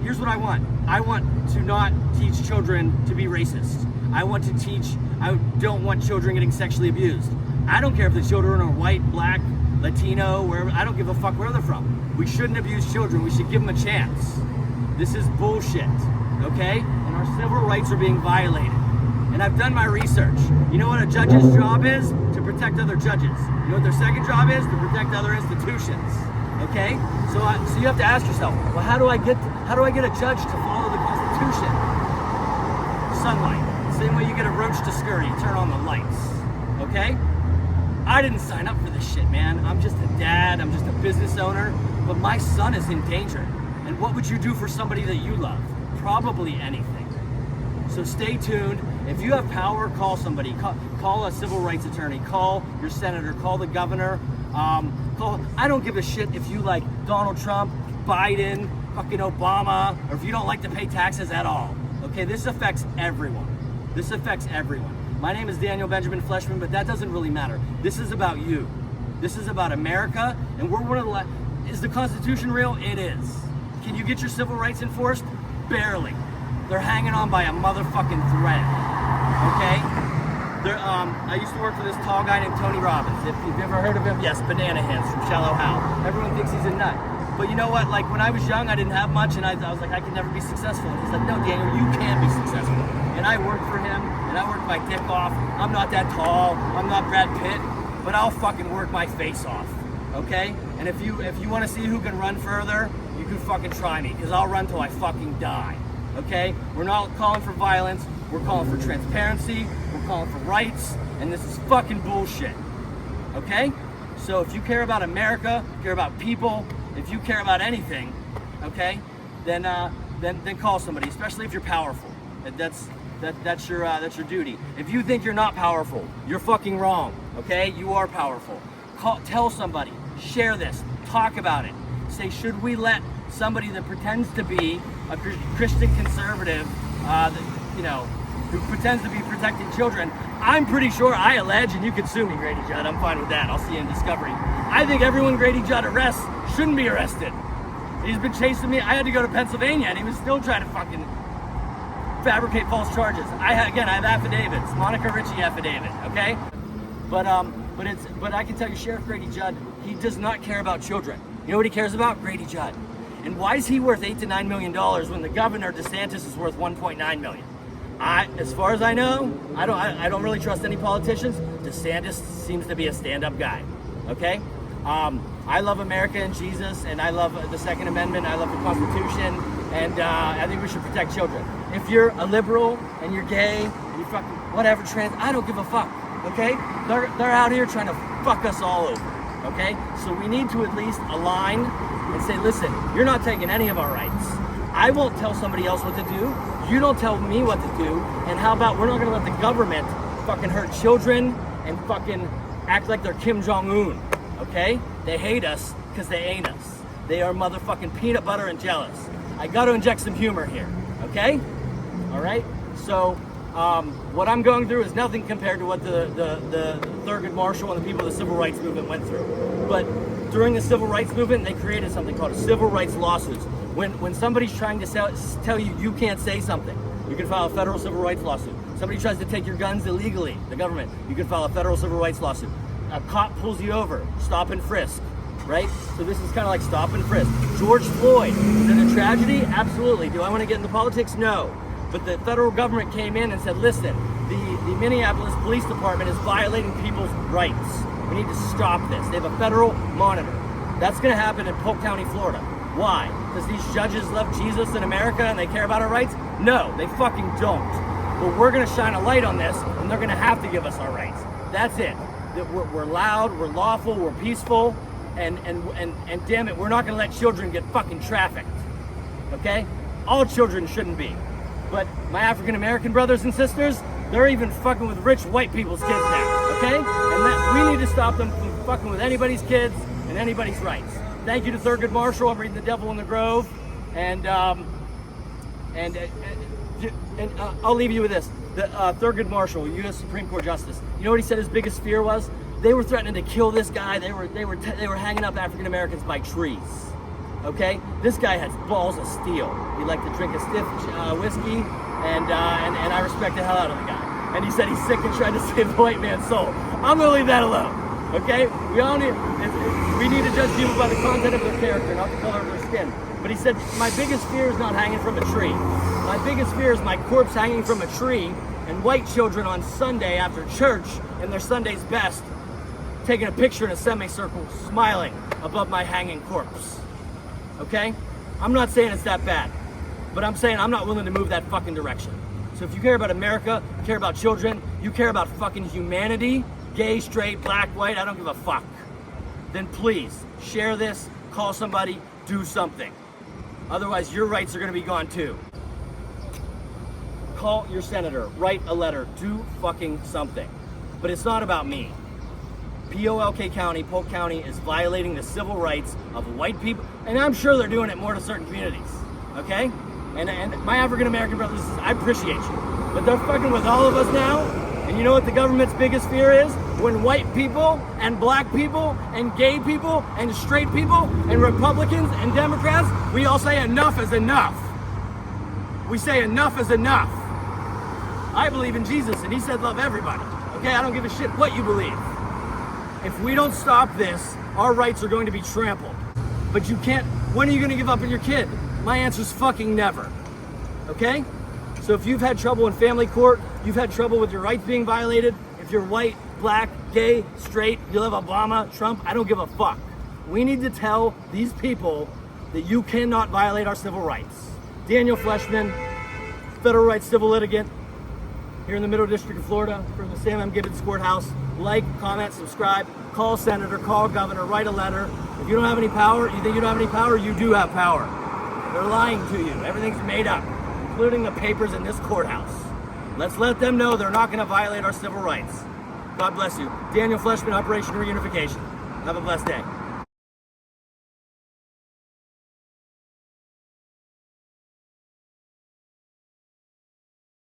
Here's what I want. I want to not teach children to be racist. I don't want children getting sexually abused. I don't care if the children are white, black, Latino, wherever. I don't give a fuck where they're from. We shouldn't abuse children. We should give them a chance. This is bullshit, okay? And our civil rights are being violated. And I've done my research. You know what a judge's job is? To protect other judges. You know what their second job is? To protect other institutions. Okay? So you have to ask yourself, well, how do I get a judge to follow the Constitution? Sunlight. Same way you get a roach to scurry, turn on the lights. Okay? I didn't sign up for this shit, man. I'm just a dad, I'm just a business owner, but my son is in danger. And what would you do for somebody that you love? Probably anything. So stay tuned. If you have power, call somebody. Call a civil rights attorney. Call your senator. Call the governor. I don't give a shit if you like Donald Trump, Biden, fucking Obama, or if you don't like to pay taxes at all. Okay, this affects everyone. This affects everyone. My name is Daniel Benjamin Fleshman, but that doesn't really matter. This is about you. This is about America, and we're one of the. Is the Constitution real? It is. Can you get your civil rights enforced? Barely. They're hanging on by a motherfucking thread. Okay? I used to work for this tall guy named Tony Robbins. If you've ever heard of him, yes, Banana Hands from Shallow Hal. Everyone thinks he's a nut. But you know what? Like when I was young, I didn't have much, and I was like, I can never be successful. And he's like, no, Daniel, you can be successful. And I worked for him, and I worked my dick off. I'm not that tall. I'm not Brad Pitt, but I'll fucking work my face off. Okay? And if you want to see who can run further, you can fucking try me, because I'll run till I fucking die. Okay? We're not calling for violence. We're calling for transparency. We're calling for rights. And this is fucking bullshit. Okay? So if you care about America, care about people, if you care about anything, okay, then call somebody, especially if you're powerful. That's your duty. If you think you're not powerful, you're fucking wrong. Okay? You are powerful. Tell somebody. Share this. Talk about it. Say, should we let somebody that pretends to be a Christian conservative, who pretends to be protecting children? I'm pretty sure, I allege, and you can sue me, Grady Judd. I'm fine with that. I'll see you in discovery. I think everyone Grady Judd arrests shouldn't be arrested. He's been chasing me. I had to go to Pennsylvania, and he was still trying to fucking fabricate false charges. I have affidavits, Monica Ritchie affidavit, okay? But I can tell you, Sheriff Grady Judd, he does not care about children. You know what he cares about? Grady Judd. And why is he worth $8 to $9 million when the governor DeSantis is worth $1.9 million? As far as I know, I don't really trust any politicians. DeSantis seems to be a stand-up guy. Okay? I love America and Jesus, and I love the Second Amendment. I love the Constitution, and I think we should protect children. If you're a liberal and you're gay and you fucking whatever trans, I don't give a fuck. Okay? They're out here trying to fuck us all over. Okay? So we need to at least align and say, listen, you're not taking any of our rights. I won't tell somebody else what to do. You don't tell me what to do. And how about we're not going to let the government fucking hurt children and fucking act like they're Kim Jong-un. Okay? They hate us because they ain't us. They are motherfucking peanut butter and jealous. I got to inject some humor here. Okay? All right? So what I'm going through is nothing compared to what the Thurgood Marshall and the people of the Civil Rights Movement went through. But during the Civil Rights Movement, they created something called a civil rights lawsuit. When somebody's trying to tell you you can't say something, you can file a federal civil rights lawsuit. Somebody tries to take your guns illegally, the government, you can file a federal civil rights lawsuit. A cop pulls you over, stop and frisk, right? So this is kind of like stop and frisk. George Floyd, is it a tragedy? Absolutely. Do I want to get into politics? No. But the federal government came in and said, listen, the Minneapolis Police Department is violating people's rights. We need to stop this. They have a federal monitor. That's going to happen in Polk County, Florida. Why? Because these judges love Jesus in America and they care about our rights? No, they fucking don't. But we're going to shine a light on this, and they're going to have to give us our rights. That's it. We're loud, we're lawful, we're peaceful, and damn it, we're not going to let children get fucking trafficked. Okay? All children shouldn't be. But my African American brothers and sisters, they're even fucking with rich white people's kids now. Okay? And we need to stop them from fucking with anybody's kids and anybody's rights. Thank you to Thurgood Marshall. I'm reading The Devil in the Grove, and I'll leave you with this. Thurgood Marshall, U.S. Supreme Court Justice. You know what he said his biggest fear was? They were threatening to kill this guy. They were hanging up African Americans by trees. Okay, this guy has balls of steel. He liked to drink a stiff whiskey, and I respect the hell out of the guy. And he said he's sick and trying to save the white man's soul. I'm gonna leave that alone. Okay, we need to judge people by the content of their character, not the color of their skin. But he said my biggest fear is not hanging from a tree. My biggest fear is my corpse hanging from a tree, and white children on Sunday after church in their Sunday's best taking a picture in a semicircle, smiling above my hanging corpse. Okay? I'm not saying it's that bad, but I'm saying I'm not willing to move that fucking direction. So if you care about America, you care about children, you care about fucking humanity, gay, straight, black, white, I don't give a fuck, then please share this, call somebody, do something. Otherwise, your rights are gonna be gone too. Call your senator, write a letter, do fucking something. But it's not about me. Polk County, Polk County is violating the civil rights of white people, and I'm sure they're doing it more to certain communities, okay? And my African-American brothers, I appreciate you, but they're fucking with all of us now, and you know what the government's biggest fear is? When white people, and black people, and gay people, and straight people, and Republicans, and Democrats, we all say enough is enough. We say enough is enough. I believe in Jesus, and he said love everybody, okay? I don't give a shit what you believe. If we don't stop this, our rights are going to be trampled. But you can't, when are you gonna give up on your kid? My answer is fucking never, okay? So if you've had trouble in family court, you've had trouble with your rights being violated, if you're white, black, gay, straight, you love Obama, Trump, I don't give a fuck. We need to tell these people that you cannot violate our civil rights. Daniel Fleshman, federal rights civil litigant, here in the Middle District of Florida for the Sam M. Gibbons Courthouse. Like, comment, subscribe, call senator, call governor, write a letter. If you don't have any power, you think you don't have any power, you do have power. They're lying to you. Everything's made up, including the papers in this courthouse. Let's let them know they're not going to violate our civil rights. God bless you. Daniel Fleshman, Operation Reunification. Have a blessed day.